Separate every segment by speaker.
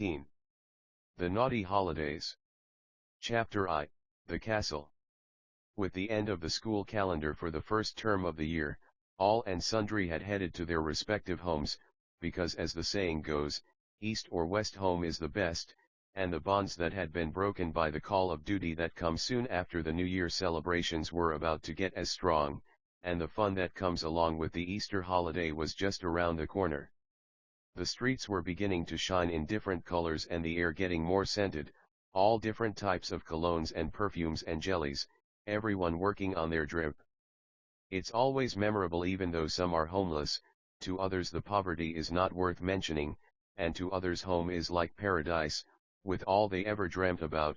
Speaker 1: The Naughty Holidays. Chapter I, The Castle. With the end of the school calendar for the first term of the year, all and sundry had headed to their respective homes, because as the saying goes, East or West home is the best, and the bonds that had been broken by the call of duty that come soon after the New Year celebrations were about to get as strong, and the fun that comes along with the Easter holiday was just around the corner. The streets were beginning to shine in different colors and the air getting more scented, all different types of colognes and perfumes and jellies, everyone working on their drip. It's always memorable even though some are homeless, to others the poverty is not worth mentioning, and to others home is like paradise, with all they ever dreamt about,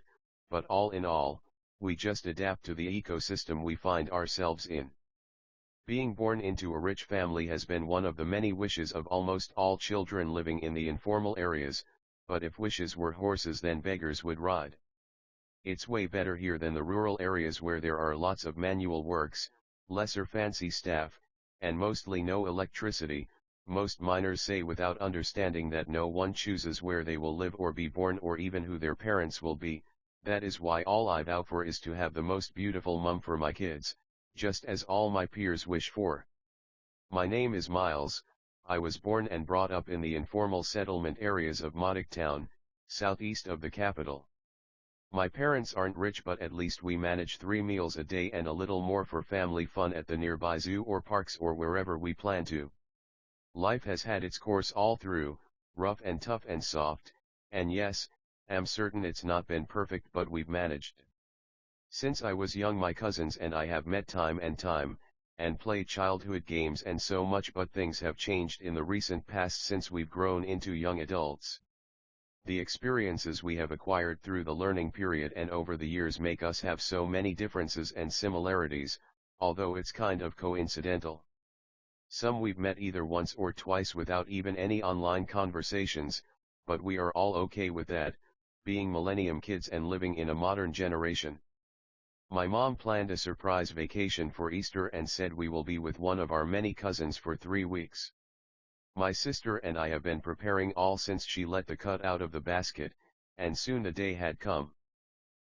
Speaker 1: but all in all, we just adapt to the ecosystem we find ourselves in. Being born into a rich family has been one of the many wishes of almost all children living in the informal areas, but if wishes were horses then beggars would ride. It's way better here than the rural areas where there are lots of manual works, lesser fancy staff, and mostly no electricity. Most miners say without understanding that no one chooses where they will live or be born or even who their parents will be. That is why all I vow for is to have the most beautiful mum for my kids, just as all my peers wish for. My name is Miles. I was born and brought up in the informal settlement areas of Modic Town, southeast of the capital. My parents aren't rich, but at least we manage 3 meals a day and a little more for family fun at the nearby zoo or parks or wherever we plan to. Life has had its course all through, rough and tough and soft, and yes, I'm certain it's not been perfect, but we've managed. Since I was young my cousins and I have met time and played childhood games and so much, but things have changed in the recent past since we've grown into young adults. The experiences we have acquired through the learning period and over the years make us have so many differences and similarities, although it's kind of coincidental. Some we've met either once or twice without even any online conversations, but we are all okay with that, being millennium kids and living in a modern generation. My mom planned a surprise vacation for Easter and said we will be with one of our many cousins for 3 weeks. My sister and I have been preparing all since she let the cut out of the basket, and soon the day had come.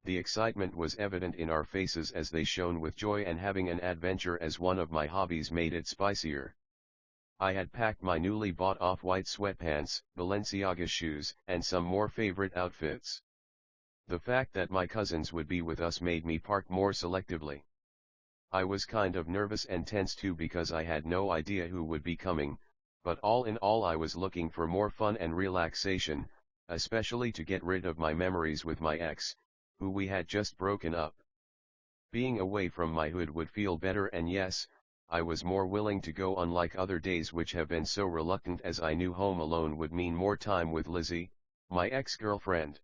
Speaker 1: The excitement was evident in our faces as they shone with joy, and having an adventure as one of my hobbies made it spicier. I had packed my newly bought off-white sweatpants, Balenciaga shoes, and some more favorite outfits. The fact that my cousins would be with us made me park more selectively. I was kind of nervous and tense too because I had no idea who would be coming, but all in all I was looking for more fun and relaxation, especially to get rid of my memories with my ex, who we had just broken up. Being away from my hood would feel better, and yes, I was more willing to go, unlike other days which have been so reluctant, as I knew home alone would mean more time with Lizzie, my ex-girlfriend.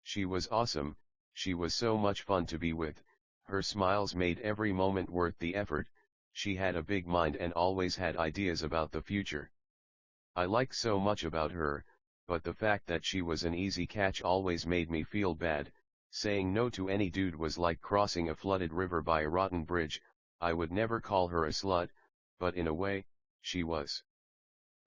Speaker 1: She was awesome, she was so much fun to be with, her smiles made every moment worth the effort, she had a big mind and always had ideas about the future. I liked so much about her, but the fact that she was an easy catch always made me feel bad. Saying no to any dude was like crossing a flooded river by a rotten bridge. I would never call her a slut, but in a way, she was.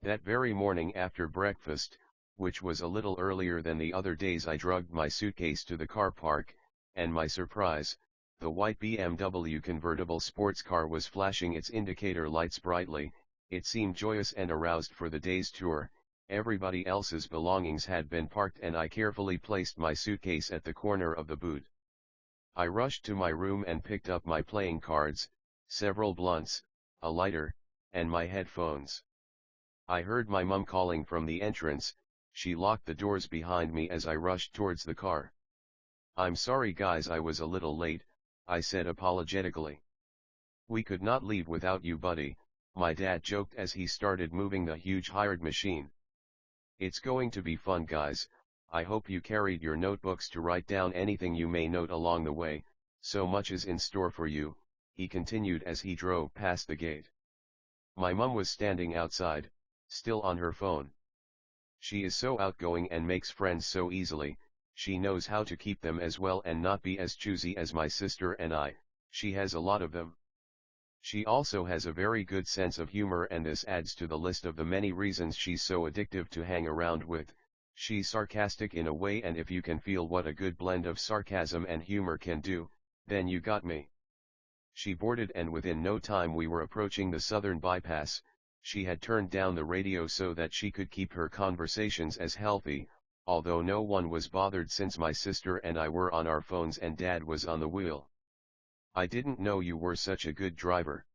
Speaker 1: That very morning after breakfast, which was a little earlier than the other days, I dragged my suitcase to the car park, and my surprise, the white BMW convertible sports car was flashing its indicator lights brightly. It seemed joyous and aroused for the day's tour. Everybody else's belongings had been parked and I carefully placed my suitcase at the corner of the boot. I rushed to my room and picked up my playing cards, several blunts, a lighter, and my headphones. I heard my mum calling from the entrance. She locked the doors behind me as I rushed towards the car. "I'm sorry guys, I was a little late," I said apologetically. "We could not leave without you buddy," my dad joked as he started moving the huge hired machine. "It's going to be fun guys, I hope you carried your notebooks to write down anything you may note along the way, so much is in store for you," he continued as he drove past the gate. My mum was standing outside, still on her phone. She is so outgoing and makes friends so easily. She knows how to keep them as well and not be as choosy as my sister and I. She has a lot of them. She also has a very good sense of humor, and this adds to the list of the many reasons she's so addictive to hang around with. She's sarcastic in a way, and if you can feel what a good blend of sarcasm and humor can do, then you got me. She boarded, and within no time we were approaching the southern bypass. She had turned down the radio so that she could keep her conversations as healthy, although no one was bothered since my sister and I were on our phones and Dad was on the wheel. "I didn't know you were such a good driver."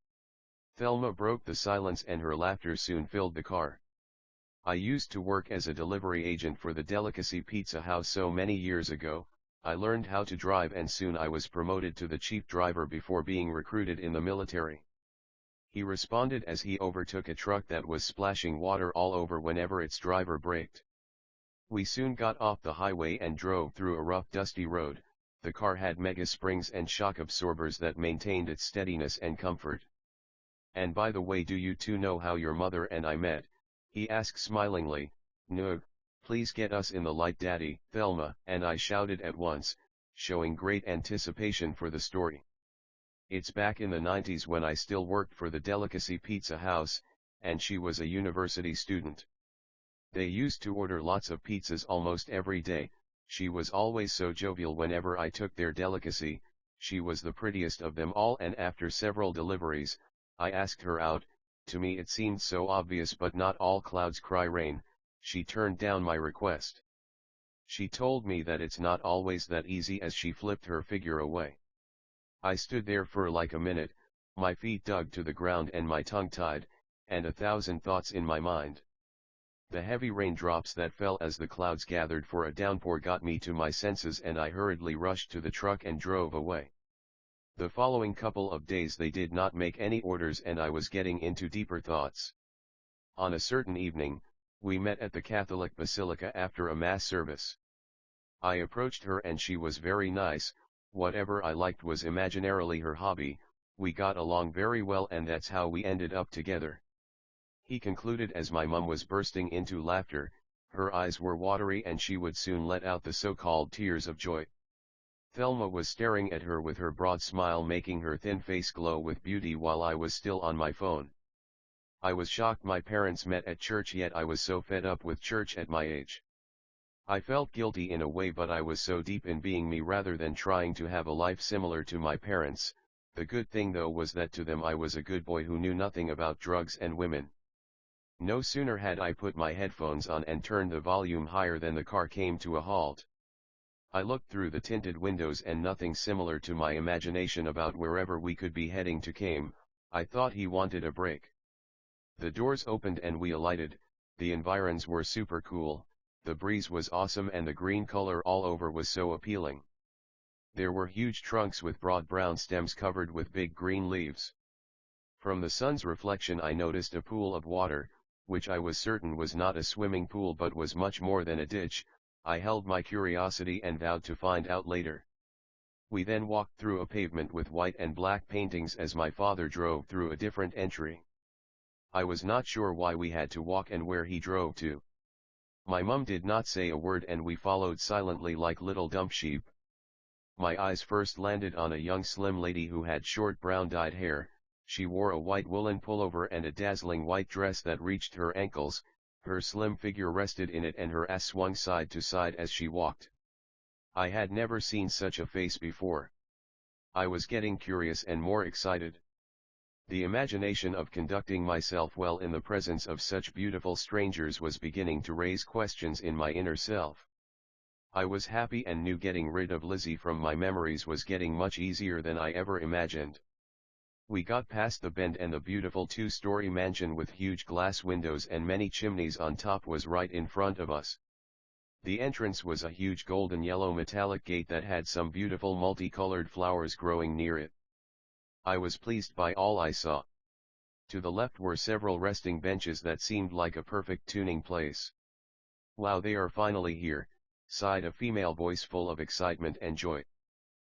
Speaker 1: Thelma broke the silence, and her laughter soon filled the car. "I used to work as a delivery agent for the Delicacy Pizza House so many years ago. I learned how to drive, and soon I was promoted to the chief driver before being recruited in the military," he responded as he overtook a truck that was splashing water all over whenever its driver braked. We soon got off the highway and drove through a rough, dusty road. The car had mega springs and shock absorbers that maintained its steadiness and comfort. "And by the way, do you two know how your mother and I met?" he asked smilingly. "No, please get us in the light, Daddy," Thelma and I shouted at once, showing great anticipation for the story. "It's back in the 90s when I still worked for the Delicacy Pizza House, and she was a university student. They used to order lots of pizzas almost every day. She was always so jovial whenever I took their delicacy. She was the prettiest of them all, and after several deliveries, I asked her out. To me it seemed so obvious, but not all clouds cry rain. She turned down my request. She told me that it's not always that easy as she flipped her figure away. I stood there for like a minute, my feet dug to the ground and my tongue tied, and 1,000 thoughts in my mind. The heavy raindrops that fell as the clouds gathered for a downpour got me to my senses, and I hurriedly rushed to the truck and drove away. The following couple of days they did not make any orders, and I was getting into deeper thoughts. On a certain evening, we met at the Catholic Basilica after a Mass service. I approached her and she was very nice. Whatever I liked was imaginarily her hobby. We got along very well, and that's how we ended up together," he concluded as my mum was bursting into laughter. Her eyes were watery and she would soon let out the so-called tears of joy. Thelma was staring at her with her broad smile making her thin face glow with beauty while I was still on my phone. I was shocked my parents met at church, yet I was so fed up with church at my age. I felt guilty in a way, but I was so deep in being me rather than trying to have a life similar to my parents. The good thing though was that to them I was a good boy who knew nothing about drugs and women. No sooner had I put my headphones on and turned the volume higher than the car came to a halt. I looked through the tinted windows and nothing similar to my imagination about wherever we could be heading to came. I thought he wanted a break. The doors opened and we alighted. The environs were super cool, the breeze was awesome, and the green color all over was so appealing. There were huge trunks with broad brown stems covered with big green leaves. From the sun's reflection I noticed a pool of water, which I was certain was not a swimming pool but was much more than a ditch. I held my curiosity and vowed to find out later. We then walked through a pavement with white and black paintings as my father drove through a different entry. I was not sure why we had to walk and where he drove to. My mum did not say a word and we followed silently like little dumb sheep. My eyes first landed on a young slim lady who had short brown dyed hair. She wore a white woolen pullover and a dazzling white dress that reached her ankles. Her slim figure rested in it and her ass swung side to side as she walked. I had never seen such a face before. I was getting curious and more excited. The imagination of conducting myself well in the presence of such beautiful strangers was beginning to raise questions in my inner self. I was happy and knew getting rid of Lizzie from my memories was getting much easier than I ever imagined. We got past the bend and the beautiful two-story mansion with huge glass windows and many chimneys on top was right in front of us. The entrance was a huge golden yellow metallic gate that had some beautiful multicolored flowers growing near it. I was pleased by all I saw. To the left were several resting benches that seemed like a perfect tuning place. "Wow, they are finally here," sighed a female voice full of excitement and joy.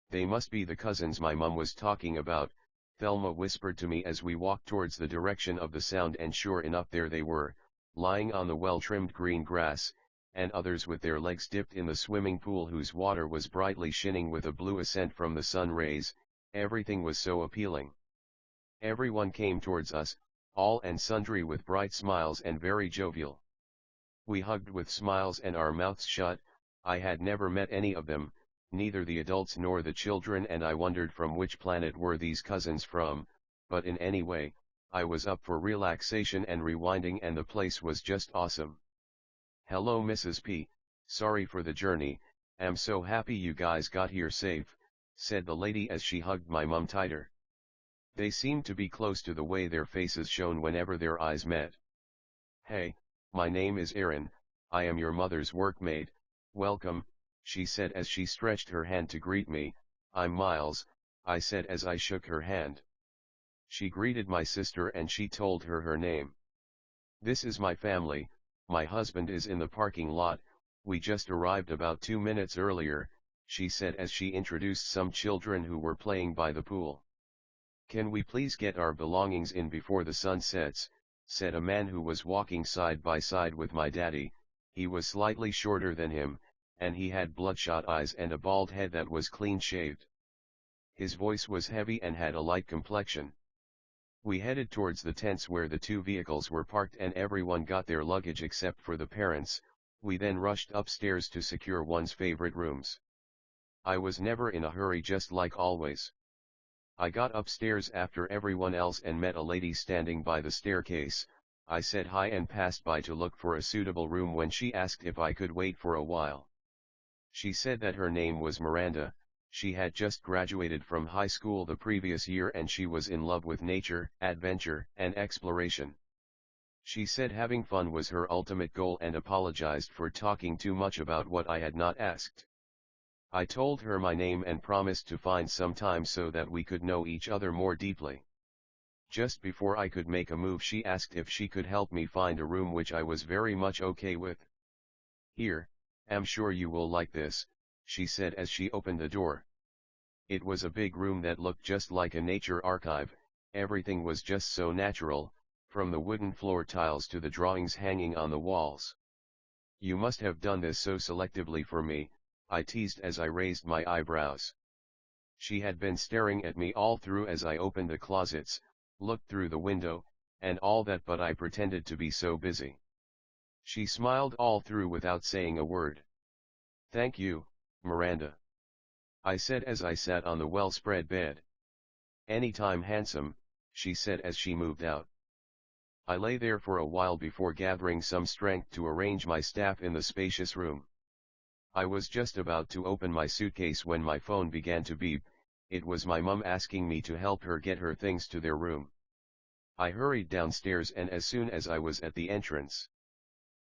Speaker 1: "They must be the cousins my mum was talking about," Thelma whispered to me as we walked towards the direction of the sound, and sure enough there they were, lying on the well-trimmed green grass, and others with their legs dipped in the swimming pool whose water was brightly shining with a blue ascent from the sun rays. Everything was so appealing. Everyone came towards us, all and sundry with bright smiles and very jovial. We hugged with smiles and our mouths shut. I had never met any of them, neither the adults nor the children, and I wondered from which planet were these cousins from, but in any way, I was up for relaxation and rewinding, and the place was just awesome. "Hello Mrs. P, sorry for the journey, am so happy you guys got here safe," said the lady as she hugged my mum tighter. They seemed to be close to the way their faces shone whenever their eyes met. "Hey, my name is Erin, I am your mother's workmate, welcome," she said as she stretched her hand to greet me. "I'm Miles," I said as I shook her hand. She greeted my sister and she told her name. "This is my family, my husband is in the parking lot, we just arrived about 2 minutes earlier," she said as she introduced some children who were playing by the pool. "Can we please get our belongings in before the sun sets?" said a man who was walking side by side with my daddy. He was slightly shorter than him, and he had bloodshot eyes and a bald head that was clean shaved. His voice was heavy and had a light complexion. We headed towards the tents where the 2 vehicles were parked and everyone got their luggage except for the parents. We then rushed upstairs to secure one's favorite rooms. I was never in a hurry, just like always. I got upstairs after everyone else and met a lady standing by the staircase. I said hi and passed by to look for a suitable room when she asked if I could wait for a while. She said that her name was Miranda, she had just graduated from high school the previous year and she was in love with nature, adventure, and exploration. She said having fun was her ultimate goal and apologized for talking too much about what I had not asked. I told her my name and promised to find some time so that we could know each other more deeply. Just before I could make a move, she asked if she could help me find a room, which I was very much okay with. "Here, I'm sure you will like this," she said as she opened the door. It was a big room that looked just like a nature archive. Everything was just so natural, from the wooden floor tiles to the drawings hanging on the walls. "You must have done this so selectively for me," I teased as I raised my eyebrows. She had been staring at me all through as I opened the closets, looked through the window, and all that, but I pretended to be so busy. She smiled all through without saying a word. "Thank you, Miranda," I said as I sat on the well-spread bed. "Anytime, handsome," she said as she moved out. I lay there for a while before gathering some strength to arrange my stuff in the spacious room. I was just about to open my suitcase when my phone began to beep. It was my mum asking me to help her get her things to their room. I hurried downstairs, and as soon as I was at the entrance,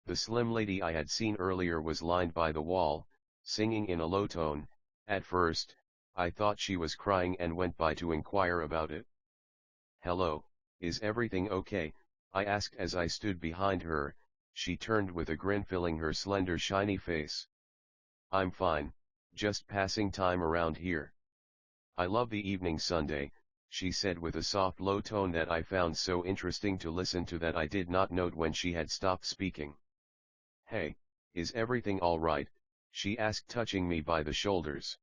Speaker 1: the slim lady I had seen earlier was lined by the wall, singing in a low tone. At first, I thought she was crying and went by to inquire about it. "Hello, is everything okay?" I asked as I stood behind her. She turned with a grin filling her slender shiny face. "I'm fine, just passing time around here. I love the evening Sunday," she said with a soft low tone that I found so interesting to listen to that I did not note when she had stopped speaking. "Hey, is everything all right?" she asked, touching me by the shoulders.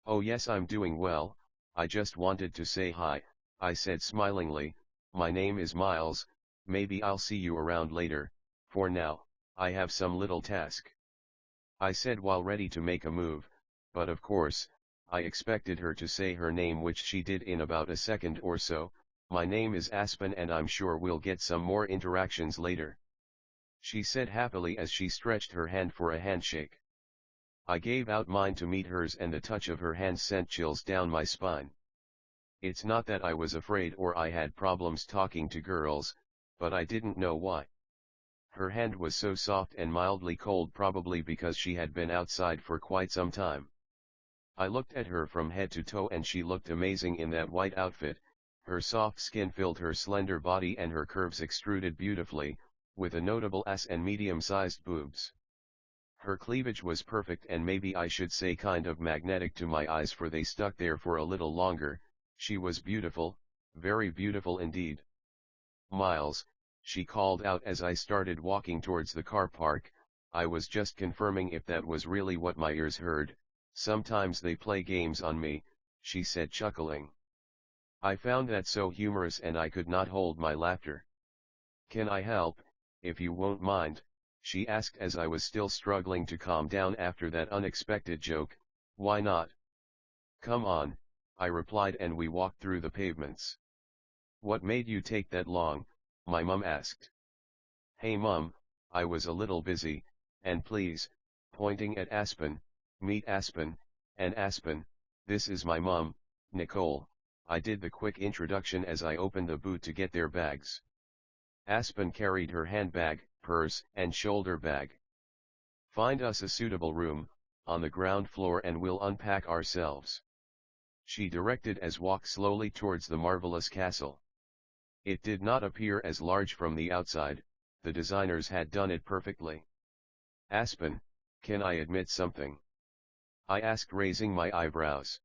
Speaker 1: "Oh yes, I'm doing well, I just wanted to say hi," I said smilingly. "My name is Miles, maybe I'll see you around later, for now, I have some little task," I said while ready to make a move, but of course, I expected her to say her name, which she did in about a second or so. "My name is Aspen and I'm sure we'll get some more interactions later," she said happily as she stretched her hand for a handshake. I gave out mine to meet hers and the touch of her hand sent chills down my spine. It's not that I was afraid or I had problems talking to girls, but I didn't know why. Her hand was so soft and mildly cold, probably because she had been outside for quite some time. I looked at her from head to toe and she looked amazing in that white outfit. Her soft skin filled her slender body and her curves extruded beautifully, with a notable ass and medium-sized boobs. Her cleavage was perfect and maybe I should say kind of magnetic to my eyes, for they stuck there for a little longer. She was beautiful, very beautiful indeed. "Miles," she called out as I started walking towards the car park. I was just confirming if that was really what my ears heard. "Sometimes they play games on me," she said, chuckling. I found that so humorous and I could not hold my laughter. "Can I help, if you won't mind?" she asked as I was still struggling to calm down after that unexpected joke. Why not? Come on, I replied, and we walked through the pavements. What made you take that long? My mum asked. Hey mum, I was a little busy, and please, pointing at Aspen, meet Aspen, and Aspen, this is my mum, Nicole. I did the quick introduction as I opened the boot to get their bags. Aspen carried her handbag, purse, and shoulder bag. Find us a suitable room, on the ground floor, and we'll unpack ourselves, she directed as walked slowly towards the marvelous castle. It did not appear as large from the outside, the designers had done it perfectly. Aspen, can I admit something? I asked, raising my eyebrows.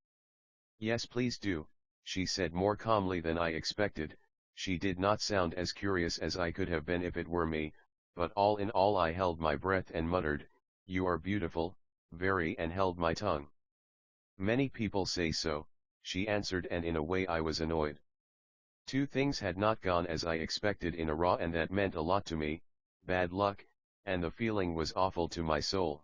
Speaker 1: Yes, please do, she said more calmly than I expected. She did not sound as curious as I could have been if it were me, but all in all I held my breath and muttered, you are beautiful, very, and held my tongue. Many people say so, she answered, and in a way I was annoyed. Two things had not gone as I expected in a row, and that meant a lot to me, bad luck, and the feeling was awful to my soul.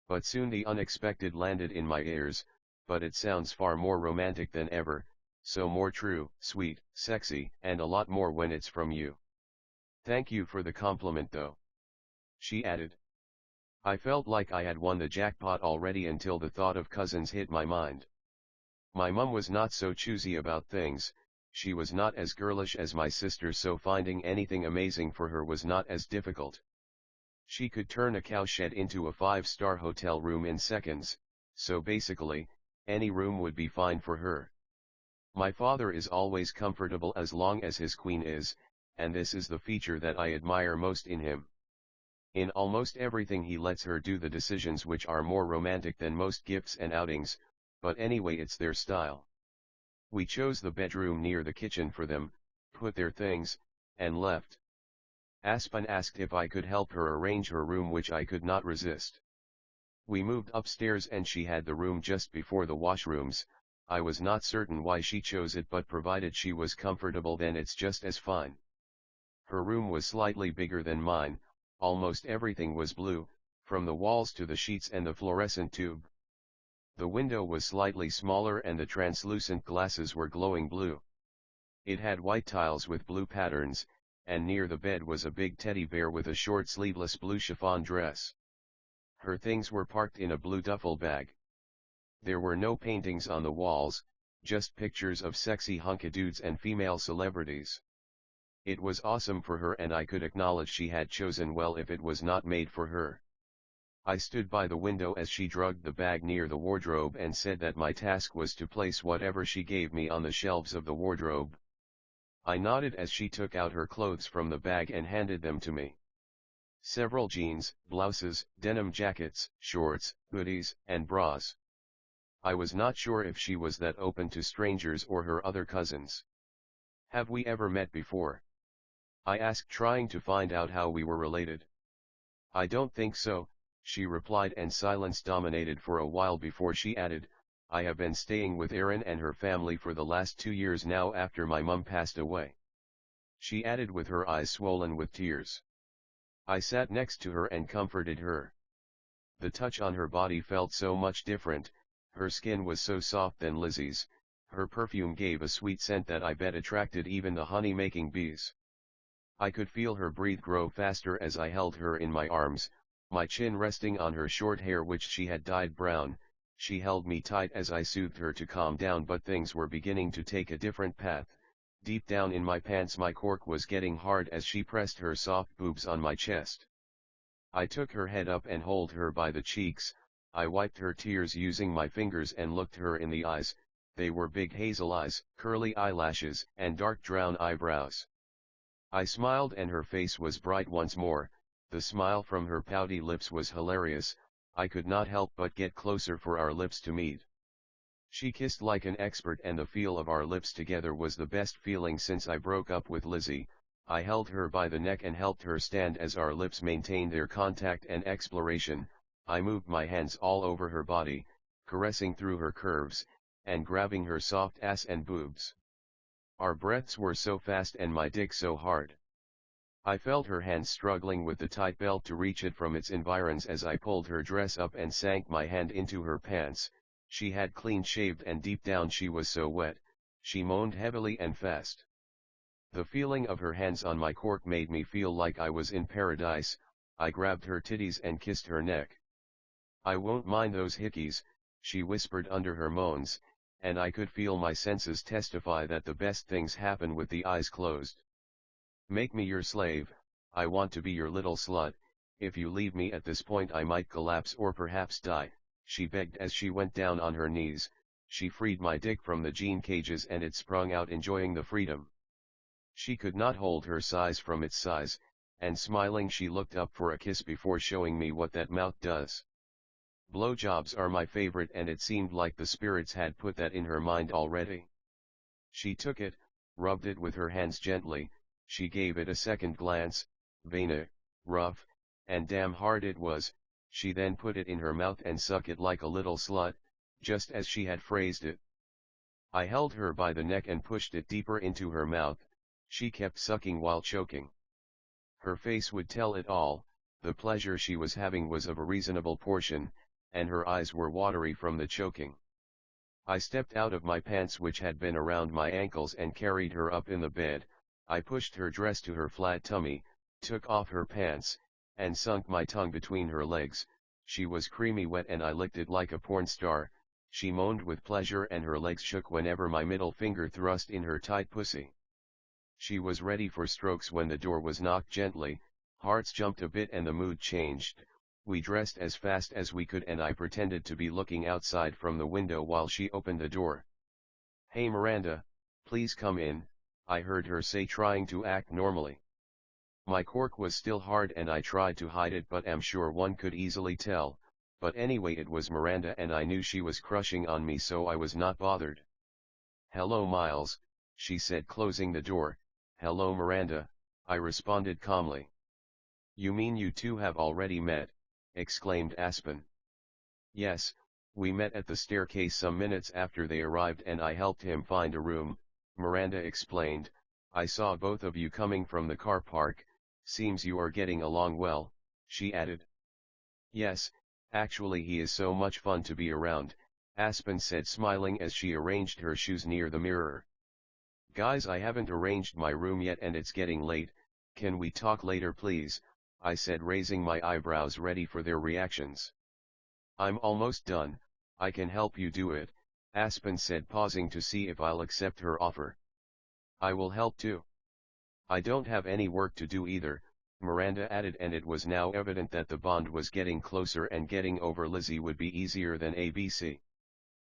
Speaker 1: But soon the unexpected landed in my ears, but it sounds far more romantic than ever, so more true, sweet, sexy, and a lot more when it's from you. Thank you for the compliment though, she added. I felt like I had won the jackpot already until the thought of cousins hit my mind. My mum was not so choosy about things, she was not as girlish as my sister, so finding anything amazing for her was not as difficult. She could turn a cowshed into a 5-star hotel room in seconds, so basically, any room would be fine for her. My father is always comfortable as long as his queen is, and this is the feature that I admire most in him. In almost everything he lets her do the decisions, which are more romantic than most gifts and outings, but anyway, it's their style. We chose the bedroom near the kitchen for them, put their things, and left. Aspen asked if I could help her arrange her room, which I could not resist. We moved upstairs and she had the room just before the washrooms. I was not certain why she chose it, but provided she was comfortable then it's just as fine. Her room was slightly bigger than mine, almost everything was blue, from the walls to the sheets and the fluorescent tube. The window was slightly smaller and the translucent glasses were glowing blue. It had white tiles with blue patterns, and near the bed was a big teddy bear with a short sleeveless blue chiffon dress. Her things were parked in a blue duffel bag. There were no paintings on the walls, just pictures of sexy hunka dudes and female celebrities. It was awesome for her, and I could acknowledge she had chosen well if it was not made for her. I stood by the window as she dragged the bag near the wardrobe and said that my task was to place whatever she gave me on the shelves of the wardrobe. I nodded as she took out her clothes from the bag and handed them to me. Several jeans, blouses, denim jackets, shorts, hoodies, and bras. I was not sure if she was that open to strangers or her other cousins. Have we ever met before? I asked, trying to find out how we were related. I don't think so, she replied, and silence dominated for a while before she added, I have been staying with Erin and her family for the last 2 years now after my mum passed away. She added with her eyes swollen with tears. I sat next to her and comforted her. The touch on her body felt so much different, her skin was so soft than Lizzie's, her perfume gave a sweet scent that I bet attracted even the honey-making bees. I could feel her breath grow faster as I held her in my arms, my chin resting on her short hair which she had dyed brown. She held me tight as I soothed her to calm down, but things were beginning to take a different path. Deep down in my pants my cork was getting hard as she pressed her soft boobs on my chest. I took her head up and held her by the cheeks. I wiped her tears using my fingers and looked her in the eyes. They were big hazel eyes, curly eyelashes, and dark brown eyebrows. I smiled and her face was bright once more. The smile from her pouty lips was hilarious. I could not help but get closer for our lips to meet. She kissed like an expert, and the feel of our lips together was the best feeling since I broke up with Lizzie. I held her by the neck and helped her stand as our lips maintained their contact and exploration. I moved my hands all over her body, caressing through her curves, and grabbing her soft ass and boobs. Our breaths were so fast and my dick so hard. I felt her hands struggling with the tight belt to reach it from its environs as I pulled her dress up and sank my hand into her pants. She had clean shaved and deep down she was so wet, she moaned heavily and fast. The feeling of her hands on my cork made me feel like I was in paradise. I grabbed her titties and kissed her neck. "I won't mind those hickeys," she whispered under her moans, and I could feel my senses testify that the best things happen with the eyes closed. "Make me your slave, I want to be your little slut. If you leave me at this point I might collapse or perhaps die," she begged as she went down on her knees. She freed my dick from the jean cages and it sprung out, enjoying the freedom. She could not hold her size from its size, and smiling she looked up for a kiss before showing me what that mouth does. Blowjobs are my favorite, and it seemed like the spirits had put that in her mind already. She took it, rubbed it with her hands gently, she gave it a second glance, vain, rough, and damn hard it was. She then put it in her mouth and sucked it like a little slut, just as she had phrased it. I held her by the neck and pushed it deeper into her mouth. She kept sucking while choking. Her face would tell it all. The pleasure she was having was of a reasonable portion, and her eyes were watery from the choking. I stepped out of my pants, which had been around my ankles, and carried her up in the bed. I pushed her dress to her flat tummy, took off her pants, and sunk my tongue between her legs. She was creamy wet and I licked it like a porn star. She moaned with pleasure and her legs shook whenever my middle finger thrust in her tight pussy. She was ready for strokes when the door was knocked gently. Hearts jumped a bit and the mood changed. We dressed as fast as we could and I pretended to be looking outside from the window while she opened the door. "Hey Miranda, please come in," I heard her say, trying to act normally. My cork was still hard and I tried to hide it, but am sure one could easily tell. But anyway, it was Miranda and I knew she was crushing on me, so I was not bothered. "Hello Miles," she said, closing the door. "Hello Miranda," I responded calmly. "You mean you two have already met?" exclaimed Aspen. "Yes, we met at the staircase some minutes after they arrived and I helped him find a room," Miranda explained. "I saw both of you coming from the car park. Seems you are getting along well," she added. "Yes, actually he is so much fun to be around," Aspen said, smiling as she arranged her shoes near the mirror. "Guys, I haven't arranged my room yet and it's getting late. Can we talk later please?" I said, raising my eyebrows ready for their reactions. "I'm almost done, I can help you do it," Aspen said, pausing to see if I'll accept her offer. "I will help too. I don't have any work to do either," Miranda added, and it was now evident that the bond was getting closer and getting over Lizzie would be easier than ABC.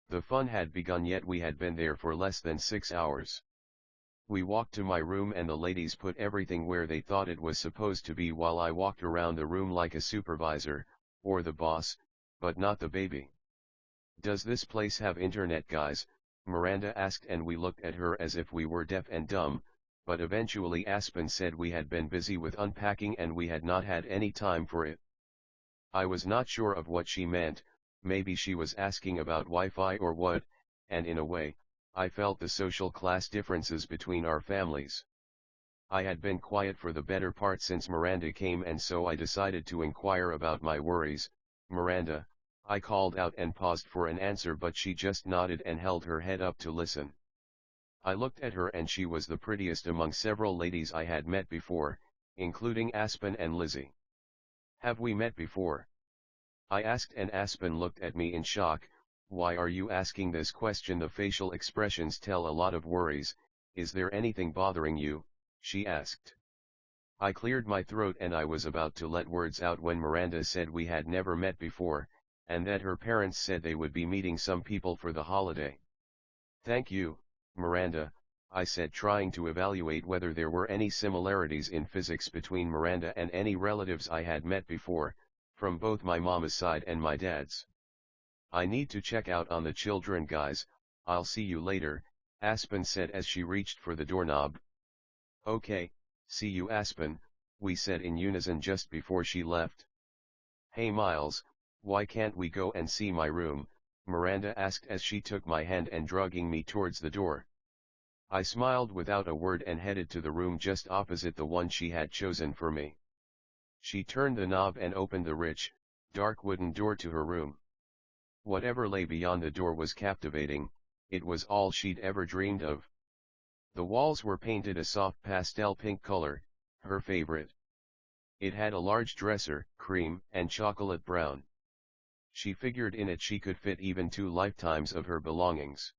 Speaker 1: The fun had begun, yet we had been there for less than 6 hours. We walked to my room and the ladies put everything where they thought it was supposed to be while I walked around the room like a supervisor, or the boss, but not the baby. "Does this place have internet, guys?" Miranda asked, and we looked at her as if we were deaf and dumb, but eventually Aspen said we had been busy with unpacking and we had not had any time for it. I was not sure of what she meant. Maybe she was asking about Wi-Fi or what, and in a way, I felt the social class differences between our families. I had been quiet for the better part since Miranda came, and so I decided to inquire about my worries. "Miranda," I called out and paused for an answer, but she just nodded and held her head up to listen. I looked at her and she was the prettiest among several ladies I had met before, including Aspen and Lizzie. "Have we met before?" I asked, and Aspen looked at me in shock. "Why are you asking this question? The facial expressions tell a lot of worries. Is there anything bothering you?" she asked. I cleared my throat and I was about to let words out when Miranda said we had never met before, and that her parents said they would be meeting some people for the holiday. "Thank you, Miranda," I said, trying to evaluate whether there were any similarities in physics between Miranda and any relatives I had met before, from both my mama's side and my dad's. "I need to check out on the children, guys. I'll see you later," Aspen said as she reached for the doorknob. "Okay, see you Aspen," we said in unison just before she left. "Hey Miles, why can't we go and see my room?" Miranda asked as she took my hand and dragging me towards the door. I smiled without a word and headed to the room just opposite the one she had chosen for me. She turned the knob and opened the rich, dark wooden door to her room. Whatever lay beyond the door was captivating, it was all she'd ever dreamed of. The walls were painted a soft pastel pink color, her favorite. It had a large dresser, cream and chocolate brown. She figured in it she could fit even 2 lifetimes of her belongings.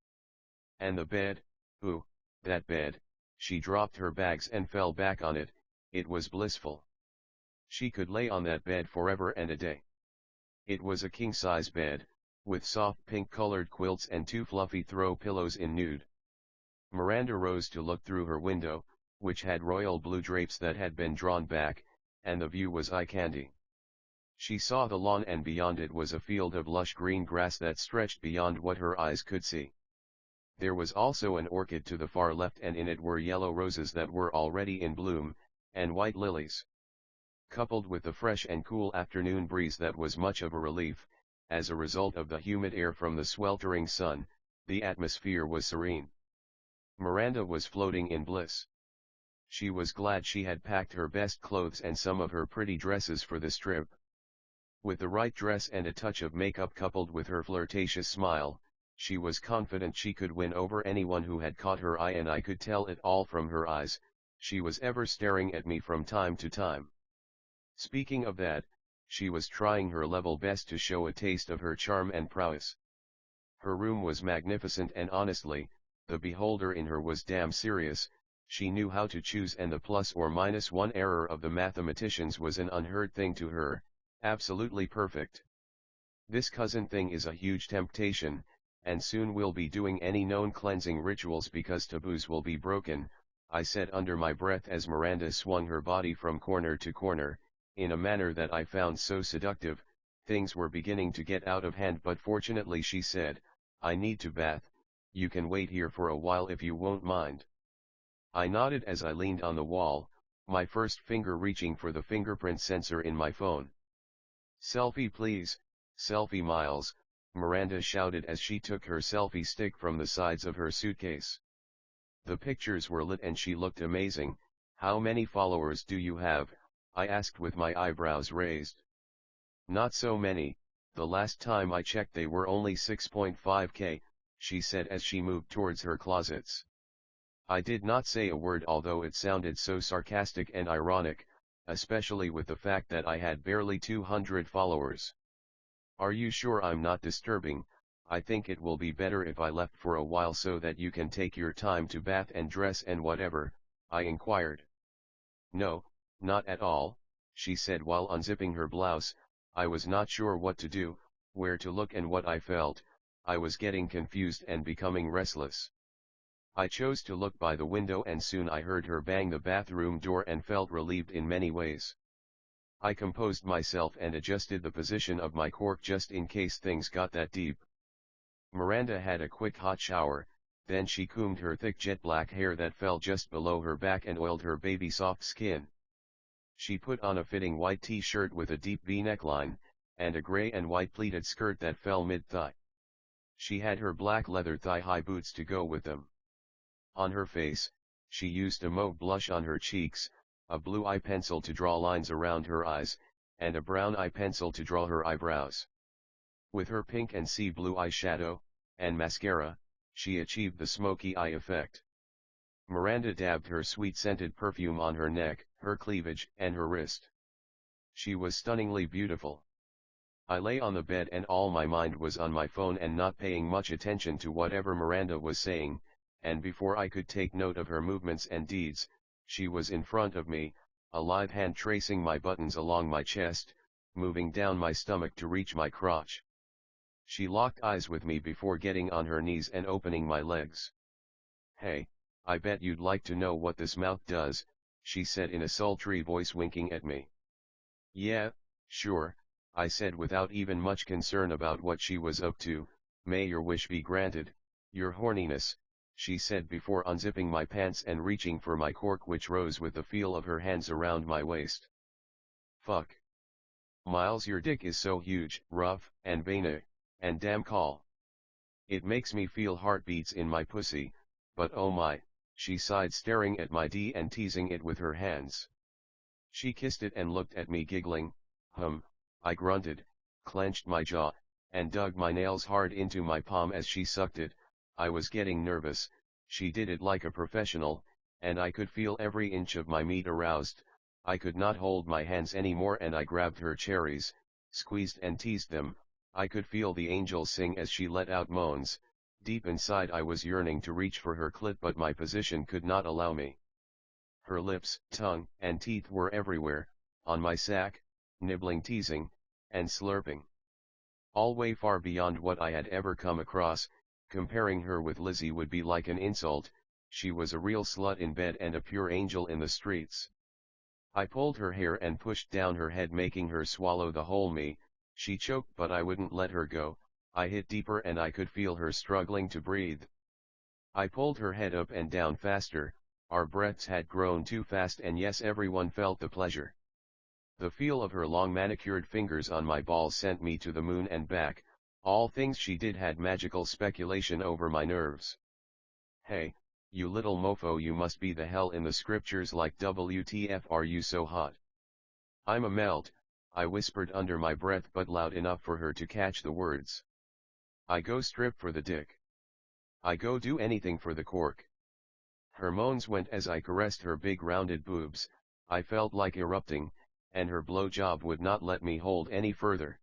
Speaker 1: And the bed, ooh, that bed, she dropped her bags and fell back on it, it was blissful. She could lay on that bed forever and a day. It was a king-size bed, with soft pink-colored quilts and 2 fluffy throw pillows in nude. Miranda rose to look through her window, which had royal blue drapes that had been drawn back, and the view was eye candy. She saw the lawn and beyond it was a field of lush green grass that stretched beyond what her eyes could see. There was also an orchid to the far left and in it were yellow roses that were already in bloom, and white lilies. Coupled with the fresh and cool afternoon breeze that was much of a relief, as a result of the humid air from the sweltering sun, the atmosphere was serene. Miranda was floating in bliss. She was glad she had packed her best clothes and some of her pretty dresses for this trip. With the right dress and a touch of makeup coupled with her flirtatious smile, she was confident she could win over anyone who had caught her eye, and I could tell it all from her eyes. She was ever staring at me from time to time. Speaking of that, she was trying her level best to show a taste of her charm and prowess. Her room was magnificent and honestly, the beholder in her was damn serious. She knew how to choose, and the plus or minus 1 error of the mathematicians was an unheard thing to her, absolutely perfect. This cousin thing is a huge temptation, and soon we'll be doing any known cleansing rituals because taboos will be broken, I said under my breath as Miranda swung her body from corner to corner, in a manner that I found so seductive. Things were beginning to get out of hand, but fortunately she said, "I need to bath, you can wait here for a while if you won't mind." I nodded as I leaned on the wall, my first finger reaching for the fingerprint sensor in my phone. "Selfie please, selfie Miles," Miranda shouted as she took her selfie stick from the sides of her suitcase. The pictures were lit and she looked amazing. "How many followers do you have?" I asked with my eyebrows raised. "Not so many, the last time I checked they were only 6.5K, she said as she moved towards her closets. I did not say a word, although it sounded so sarcastic and ironic, especially with the fact that I had barely 200 followers. "Are you sure I'm not disturbing? I think it will be better if I left for a while so that you can take your time to bath and dress and whatever," I inquired. "No, not at all," she said while unzipping her blouse. I was not sure what to do, where to look and what I felt. I was getting confused and becoming restless. I chose to look by the window and soon I heard her bang the bathroom door and felt relieved in many ways. I composed myself and adjusted the position of my cork just in case things got that deep. Miranda had a quick hot shower, then she combed her thick jet black hair that fell just below her back and oiled her baby soft skin. She put on a fitting white t-shirt with a deep V neckline, and a gray and white pleated skirt that fell mid-thigh. She had her black leather thigh-high boots to go with them. On her face, she used a mauve blush on her cheeks, a blue eye pencil to draw lines around her eyes, and a brown eye pencil to draw her eyebrows. With her pink and sea blue eyeshadow, and mascara, she achieved the smoky eye effect. Miranda dabbed her sweet-scented perfume on her neck, her cleavage, and her wrist. She was stunningly beautiful. I lay on the bed and all my mind was on my phone and not paying much attention to whatever Miranda was saying, and before I could take note of her movements and deeds, she was in front of me, a live hand tracing my buttons along my chest, moving down my stomach to reach my crotch. She locked eyes with me before getting on her knees and opening my legs. "Hey, I bet you'd like to know what this mouth does," she said in a sultry voice, winking at me. "Yeah, sure," I said without even much concern about what she was up to. "May your wish be granted, your horniness," she said before unzipping my pants and reaching for my cork, which rose with the feel of her hands around my waist. "Fuck. Miles, your dick is so huge, rough, and veiny, and damn cool. It makes me feel heartbeats in my pussy, but oh my, she sighed, staring at my D and teasing it with her hands. She kissed it and looked at me giggling. I grunted, clenched my jaw, and dug my nails hard into my palm as she sucked it. I was getting nervous. She did it like a professional, and I could feel every inch of my meat aroused. I could not hold my hands anymore, and I grabbed her cherries, squeezed and teased them. I could feel the angels sing as she let out moans. Deep inside I was yearning to reach for her clit, but my position could not allow me. Her lips, tongue, and teeth were everywhere, on my sack, nibbling, teasing, and slurping. All way far beyond what I had ever come across. Comparing her with Lizzie would be like an insult. She was a real slut in bed and a pure angel in the streets. I pulled her hair and pushed down her head, making her swallow the whole me. She choked, but I wouldn't let her go. I hit deeper and I could feel her struggling to breathe. I pulled her head up and down faster. Our breaths had grown too fast, and yes, everyone felt the pleasure. The feel of her long manicured fingers on my balls sent me to the moon and back. All things she did had magical speculation over my nerves. Hey, you little mofo, you must be the hell in the scriptures, like WTF are you so hot? I'm a melt, I whispered under my breath, but loud enough for her to catch the words. I go strip for the dick. I go do anything for the cork. Her moans went as I caressed her big rounded boobs. I felt like erupting, and her blowjob would not let me hold any further.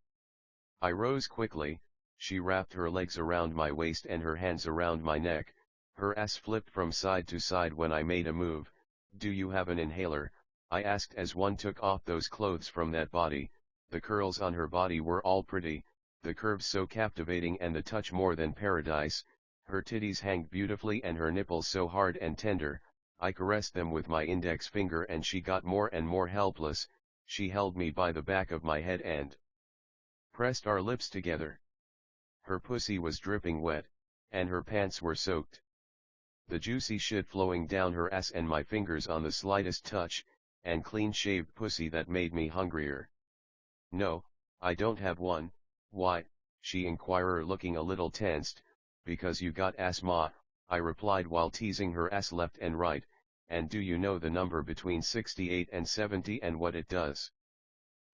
Speaker 1: I rose quickly. She wrapped her legs around my waist and her hands around my neck. Her ass flipped from side to side when I made a move. Do you have an inhaler? I asked as one took off those clothes from that body. The curls on her body were all pretty, the curves so captivating, and the touch more than paradise. Her titties hanged beautifully and her nipples so hard and tender. I caressed them with my index finger and she got more and more helpless. She held me by the back of my head and pressed our lips together. Her pussy was dripping wet, and her pants were soaked. The juicy shit flowing down her ass and my fingers on the slightest touch, and clean-shaved pussy that made me hungrier. No, I don't have one. Why? She inquired, looking a little tensed. Because you got asthma, I replied while teasing her ass left and right. And do you know the number between 68 and 70 and what it does?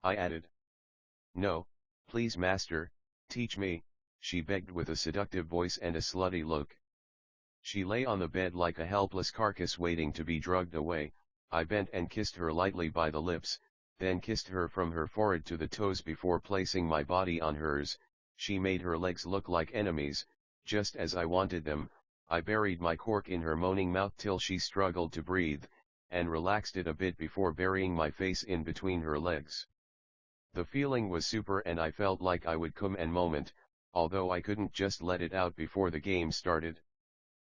Speaker 1: I added. No, please master, teach me, she begged with a seductive voice and a slutty look. She lay on the bed like a helpless carcass waiting to be drugged away. I bent and kissed her lightly by the lips, then kissed her from her forehead to the toes before placing my body on hers. She made her legs look like enemies, just as I wanted them. I buried my cork in her moaning mouth till she struggled to breathe, and relaxed it a bit before burying my face in between her legs. The feeling was super and I felt like I would come and moment, although I couldn't just let it out before the game started.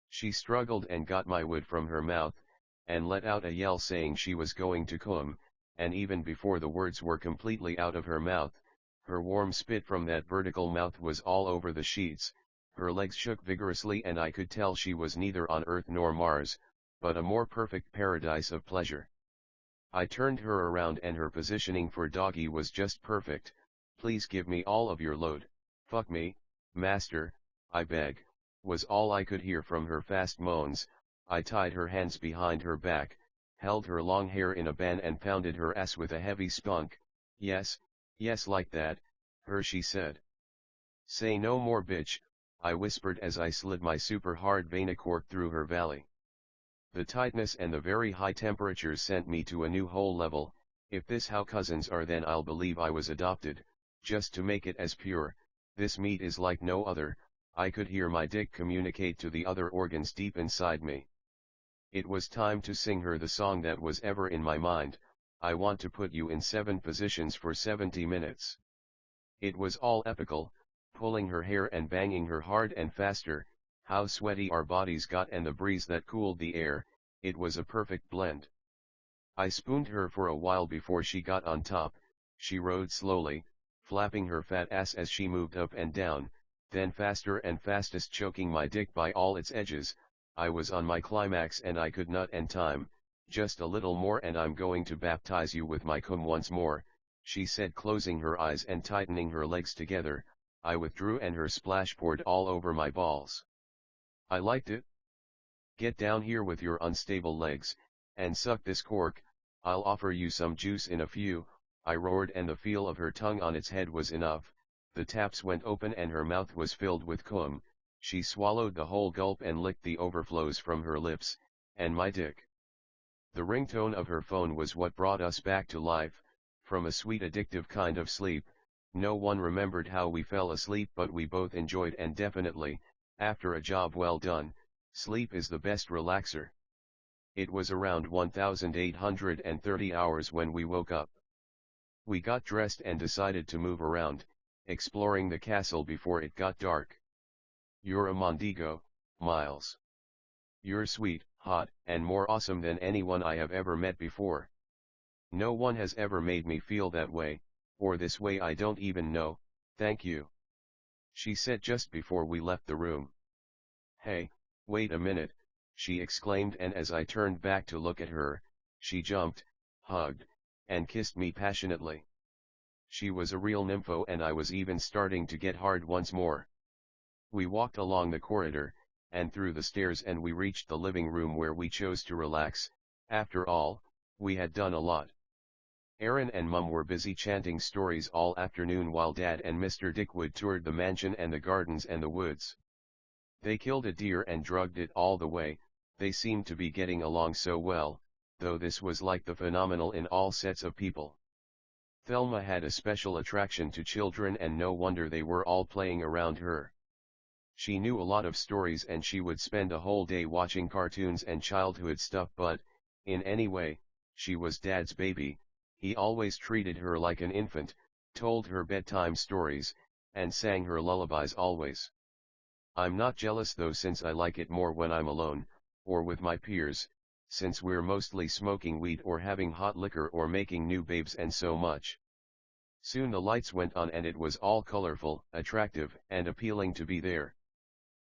Speaker 1: She struggled and got my wood from her mouth, and let out a yell saying she was going to come, and even before the words were completely out of her mouth, her warm spit from that vertical mouth was all over the sheets. Her legs shook vigorously and I could tell she was neither on Earth nor Mars, but a more perfect paradise of pleasure. I turned her around and her positioning for doggy was just perfect. Please give me all of your load. Fuck me, master, I beg, was all I could hear from her fast moans. I tied her hands behind her back, held her long hair in a band and pounded her ass with a heavy spunk. Yes, yes, like that, she said. Say no more, bitch, I whispered as I slid my super hard veinicork through her valley. The tightness and the very high temperatures sent me to a new whole level. If this how cousins are, then I'll believe I was adopted, just to make it as pure. This meat is like no other. I could hear my dick communicate to the other organs deep inside me. It was time to sing her the song that was ever in my mind. I want to put you in 7 positions for 70 minutes. It was all epical, pulling her hair and banging her hard and faster. How sweaty our bodies got and the breeze that cooled the air, it was a perfect blend. I spooned her for a while before she got on top. She rode slowly, flapping her fat ass as she moved up and down, then faster and fastest, choking my dick by all its edges. I was on my climax and I could not end time. Just a little more and I'm going to baptize you with my cum once more, she said, closing her eyes and tightening her legs together. I withdrew and her splash poured all over my balls. I liked it. Get down here with your unstable legs, and suck this cork. I'll offer you some juice in a few, I roared, and the feel of her tongue on its head was enough. The taps went open and her mouth was filled with cum. She swallowed the whole gulp and licked the overflows from her lips, and my dick. The ringtone of her phone was what brought us back to life, from a sweet addictive kind of sleep. No one remembered how we fell asleep, but we both enjoyed, and definitely, after a job well done, sleep is the best relaxer. It was around 1830 hours when we woke up. We got dressed and decided to move around, exploring the castle before it got dark. You're a Mondigo, Miles. You're sweet, hot, and more awesome than anyone I have ever met before. No one has ever made me feel that way, or this way. I don't even know, thank you, she said just before we left the room. Hey, wait a minute, she exclaimed, and as I turned back to look at her, she jumped, hugged, and kissed me passionately. She was a real nympho, and I was even starting to get hard once more. We walked along the corridor, and through the stairs, and we reached the living room where we chose to relax. After all, we had done a lot. Aaron and Mum were busy chanting stories all afternoon while Dad and Mr. Dickwood toured the mansion and the gardens and the woods. They killed a deer and drugged it all the way. They seemed to be getting along so well, though this was like the phenomenal in all sets of people. Thelma had a special attraction to children, and no wonder they were all playing around her. She knew a lot of stories, and she would spend a whole day watching cartoons and childhood stuff, but, in any way, she was Dad's baby. He always treated her like an infant, told her bedtime stories, and sang her lullabies always. I'm not jealous though, since I like it more when I'm alone, or with my peers, since we're mostly smoking weed or having hot liquor or making new babes and so much. Soon the lights went on and it was all colorful, attractive, and appealing to be there.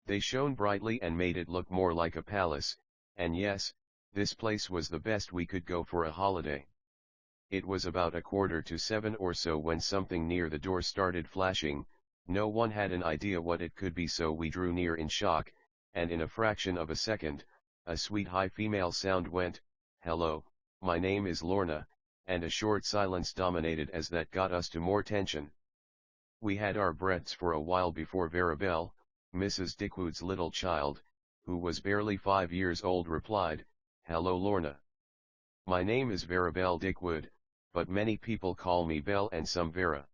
Speaker 1: They shone brightly and made it look more like a palace, and yes, this place was the best we could go for a holiday. It was about 6:45 or so when something near the door started flashing. No one had an idea what it could be, so we drew near in shock, and in a fraction of a second, a sweet high female sound went, "Hello, my name is Lorna," and a short silence dominated as that got us to more tension. We had our breaths for a while before Verabelle, Mrs. Dickwood's little child, who was barely 5 years old, replied, "Hello Lorna. My name is Verabelle Dickwood, but many people call me Belle and some Vera."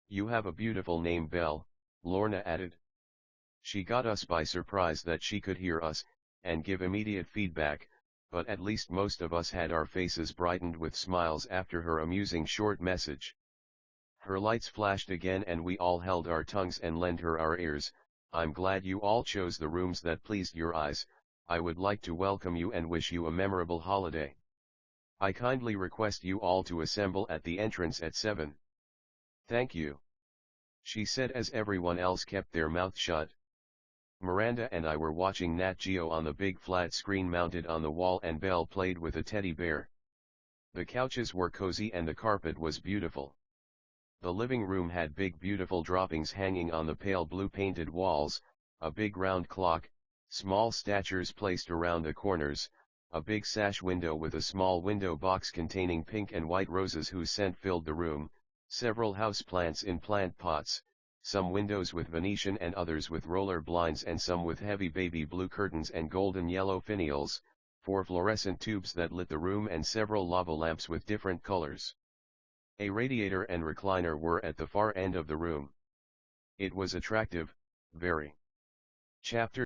Speaker 1: "You have a beautiful name, Belle," Lorna added. She got us by surprise that she could hear us, and give immediate feedback, but at least most of us had our faces brightened with smiles after her amusing short message. Her lights flashed again and we all held our tongues and lent her our ears. "I'm glad you all chose the rooms that pleased your eyes. I would like to welcome you and wish you a memorable holiday. I kindly request you all to assemble at the entrance at 7. Thank you," she said as everyone else kept their mouth shut. Miranda and I were watching Nat Geo on the big flat screen mounted on the wall, and Belle played with a teddy bear. The couches were cozy and the carpet was beautiful. The living room had big beautiful droppings hanging on the pale blue painted walls, a big round clock, small statues placed around the corners, a big sash window with a small window box containing pink and white roses whose scent filled the room, several houseplants in plant pots, some windows with Venetian and others with roller blinds, and some with heavy baby blue curtains and golden yellow finials, 4 fluorescent tubes that lit the room, and several lava lamps with different colors. A radiator and recliner were at the far end of the room. It was attractive, very. Chapter